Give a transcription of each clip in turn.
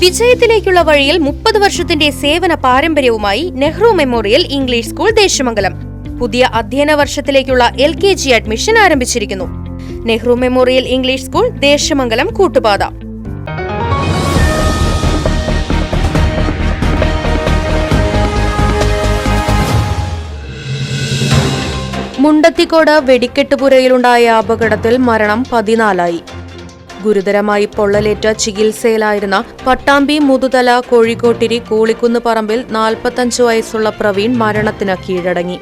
വിജയത്തിലേക്കുള്ള വഴിയിൽ 30 വർഷത്തിന്റെ സേവന പാരമ്പര്യവുമായി Nehru memorial English school Desamangalam പുതിയ അധ്യയന വർഷത്തിലേക്കുള്ള LKG അഡ്മിഷൻ ആരംഭിച്ചിരിക്കുന്നു. Nehru memorial English school Desamangalam Koottupatha. Mundathikode വെടിക്കെട്ടുപുരയിലുണ്ടായ അപകടത്തിൽ മരണം 14ആയി. ഗുരുതരമായി പൊള്ളലേറ്റ ചികിത്സയിലായിരുന്ന പട്ടാമ്പി മുതുതല കോഴിക്കോട്ടിരി കൂളിക്കുന്ന് പറമ്പിൽ 45 വയസ്സുള്ള പ്രവീൺ മരണത്തിന് കീഴടങ്ങി.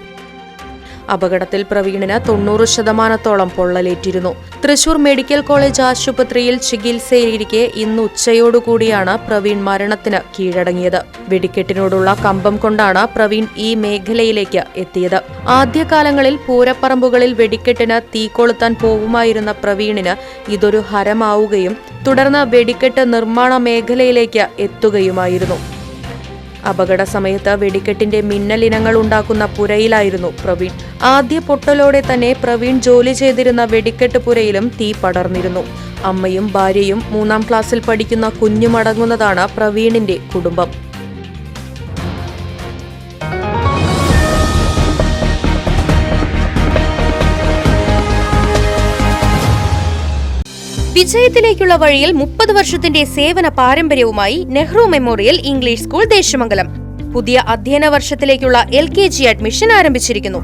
അപകടത്തിൽ പ്രവീണിന് 90% പൊള്ളലേറ്റിരുന്നു. തൃശൂർ മെഡിക്കൽ കോളേജ് ആശുപത്രിയിൽ ചികിത്സയിലിരിക്കെ ഇന്ന് ഉച്ചയോടുകൂടിയാണ് പ്രവീൺ മരണത്തിന് കീഴടങ്ങിയത്. വെടിക്കെട്ടിനോടുള്ള കമ്പം കൊണ്ടാണ് പ്രവീൺ ഈ മേഖലയിലേക്ക് എത്തിയത്. ആദ്യകാലങ്ങളിൽ പൂരപ്പറമ്പുകളിൽ വെടിക്കെട്ടിന് തീ കൊളുത്താൻ പോവുമായിരുന്ന പ്രവീണിന് ഇതൊരു ഹരമാവുകയും തുടർന്ന് വെടിക്കെട്ട് നിർമ്മാണ മേഖലയിലേക്ക് എത്തുകയുമായിരുന്നു. അപകട സമയത്ത് വെടിക്കെട്ടിന്റെ മിന്നലിനങ്ങൾ ഉണ്ടാക്കുന്ന പുരയിലായിരുന്നു പ്രവീൺ. ആദ്യ പൊട്ടലോടെ തന്നെ പ്രവീൺ ജോലി ചെയ്തിരുന്ന വെടിക്കെട്ട് പുരയിലും തീ പടർന്നിരുന്നു. അമ്മയും ഭാര്യയും 3ാം ക്ലാസ്സിൽ പഠിക്കുന്ന കുഞ്ഞുമടങ്ങുന്നതാണ് പ്രവീണിന്റെ കുടുംബം. വിജയത്തിലേക്കുള്ള വഴിയിൽ 30 വർഷത്തിന്റെ സേവന പാരമ്പര്യവുമായി Nehru memorial English school Desamangalam പുതിയ അധ്യയന വർഷത്തിലേക്കുള്ള LKG അഡ്മിഷൻ ആരംഭിച്ചിരിക്കുന്നു.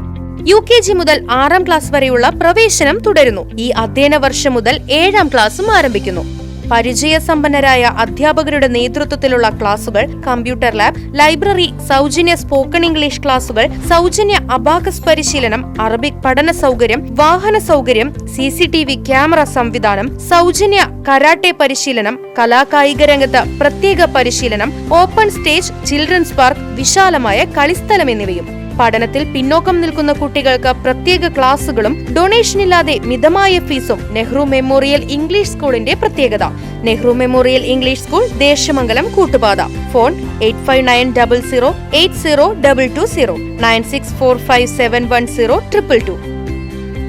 UKG മുതൽ 6ാം ക്ലാസ് വരെയുള്ള പ്രവേശനം തുടരുന്നു. ഈ അധ്യയന വർഷം മുതൽ 7ാം ക്ലാസും ആരംഭിക്കുന്നു. പരിചയസമ്പന്നരായ അധ്യാപകരുടെ നേതൃത്വത്തിലുള്ള ക്ലാസുകൾ, കമ്പ്യൂട്ടർ ലാബ്, ലൈബ്രറി, സൗജന്യ സ്പോക്കൺ ഇംഗ്ലീഷ് ക്ലാസുകൾ, സൗജന്യ അബാക്കസ് പരിശീലനം, അറബിക് പഠന സൗകര്യം, വാഹന സൗകര്യം, CCTV ക്യാമറ സംവിധാനം, സൗജന്യ കരാട്ടെ പരിശീലനം, കലാകായിക രംഗത്ത് പ്രത്യേക പരിശീലനം, ഓപ്പൺ സ്റ്റേജ്, ചിൽഡ്രൻസ് പാർക്ക്, വിശാലമായ കളിസ്ഥലം എന്നിവയും. പഠനത്തിൽ പിന്നോക്കം നിൽക്കുന്ന കുട്ടികൾക്ക് പ്രത്യേക ക്ലാസുകളും ഡൊണേഷനില്ലാതെ മിതമായ ഫീസും നെഹ്റു മെമ്മോറിയൽ ഇംഗ്ലീഷ് സ്കൂളിന്റെ പ്രത്യേകത. Nehru memorial English school Desamangalam Koottupatha. Phone 8590080220 9645710222.